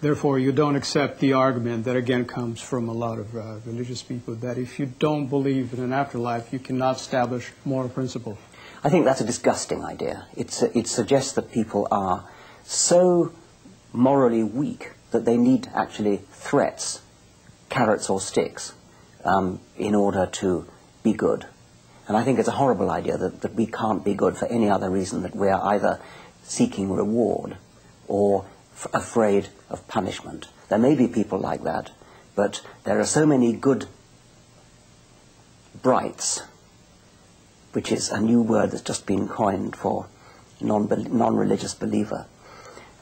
Therefore, you don't accept the argument that again comes from a lot of religious people, that if you don't believe in an afterlife, you cannot establish moral principle. I think that's a disgusting idea. It suggests that people are so morally weak that they need actually threats, carrots or sticks, in order to be good. And I think it's a horrible idea that we can't be good for any other reason that we are either seeking reward or afraid of punishment. There may be people like that, but there are so many good brights, which is a new word that's just been coined for non-religious believer.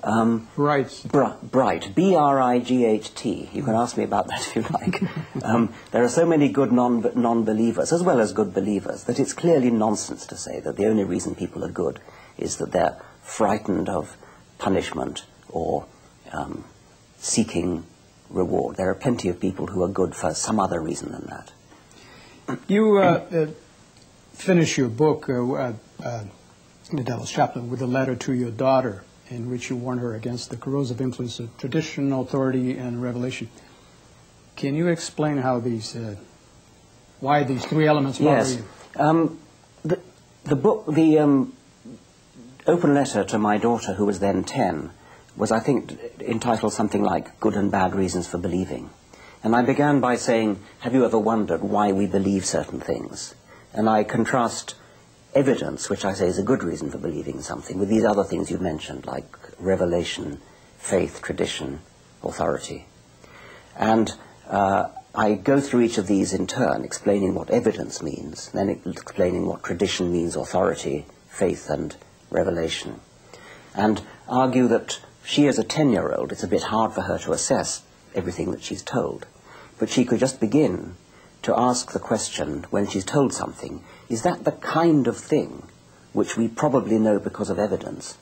Bright. Bright. B-R-I-G-H-T. You can ask me about that if you like. There are so many good non-believers, as well as good believers, that it's clearly nonsense to say that the only reason people are good is that they're frightened of punishment or seeking reward. There are plenty of people who are good for some other reason than that. You finish your book, The Devil's Chaplain, with a letter to your daughter in which you warn her against the corrosive influence of tradition, authority, and revelation. Can you explain how why these three elements bother you? Yes. The open letter to my daughter, who was then 10, was, I think, entitled something like Good and Bad Reasons for Believing. And I began by saying, have you ever wondered why we believe certain things? And I contrast evidence, which I say is a good reason for believing something, with these other things you mentioned, like revelation, faith, tradition, authority. And I go through each of these in turn, explaining what evidence means, then explaining what tradition means, authority, faith, and revelation. And argue that she, as a 10-year-old, it's a bit hard for her to assess everything that she's told. But she could just begin to ask the question, when she's told something, is that the kind of thing which we probably know because of evidence?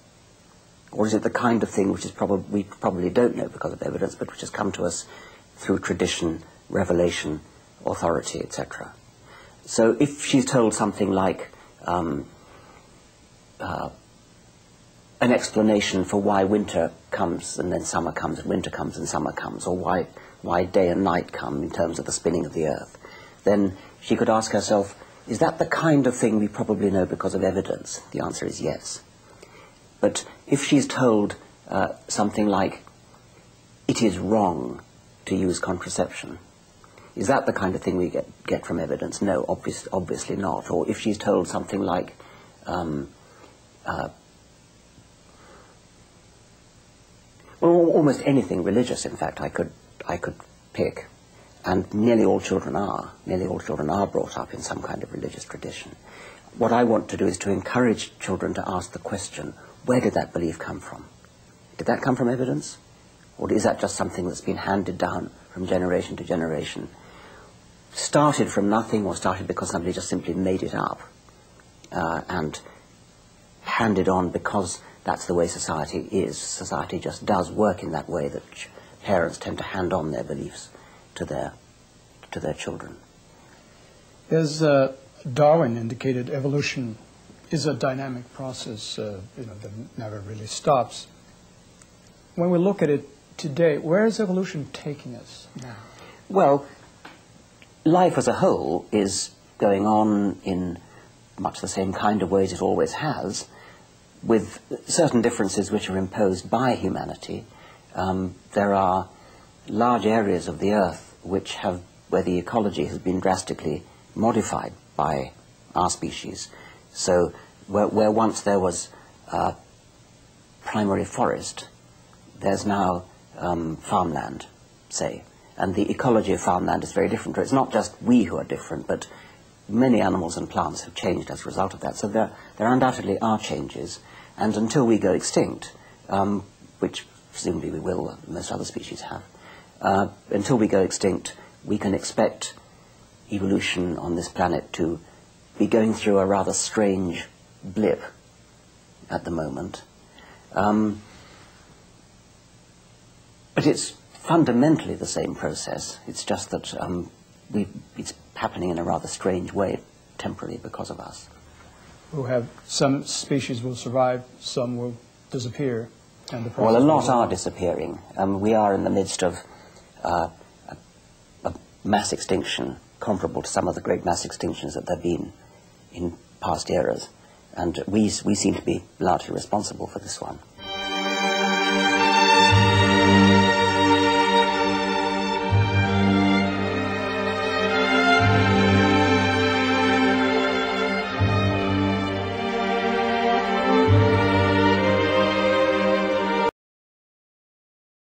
Or is it the kind of thing which is we probably don't know because of evidence, but which has come to us through tradition, revelation, authority, etc.? So if she's told something like an explanation for why winter comes and then summer comes, and winter comes and summer comes, or why day and night come in terms of the spinning of the earth, then she could ask herself, is that the kind of thing we probably know because of evidence? The answer is yes. But if she's told something like, it is wrong to use contraception, is that the kind of thing we get from evidence? No, obviously not. Or if she's told something like, well, almost anything religious, in fact, I could pick. And nearly all children are brought up in some kind of religious tradition. What I want to do is to encourage children to ask the question, where did that belief come from? Did that come from evidence? Or is that just something that's been handed down from generation to generation? Started from nothing, or started because somebody just simply made it up and handed on because that's the way society is. Society just does work in that way, that parents tend to hand on their beliefs to their children. As Darwin indicated, evolution is a dynamic process that never really stops. When we look at it today, where is evolution taking us now? Well, life as a whole is going on in much the same kind of ways it always has, with certain differences which are imposed by humanity. There are large areas of the Earth where the ecology has been drastically modified by our species. So where once there was primary forest, there's now farmland, say. And the ecology of farmland is very different. It's not just we who are different, but many animals and plants have changed as a result of that. So there undoubtedly are changes. And until we go extinct, which presumably we will, most other species have, until we go extinct, we can expect evolution on this planet to be going through a rather strange blip at the moment. But it's fundamentally the same process. It's just that it's happening in a rather strange way temporarily because of us. Some species will survive, some will disappear. And the Well, a lot process are disappearing. We are in the midst of a mass extinction comparable to some of the great mass extinctions that there have been in past eras. And we seem to be largely responsible for this one.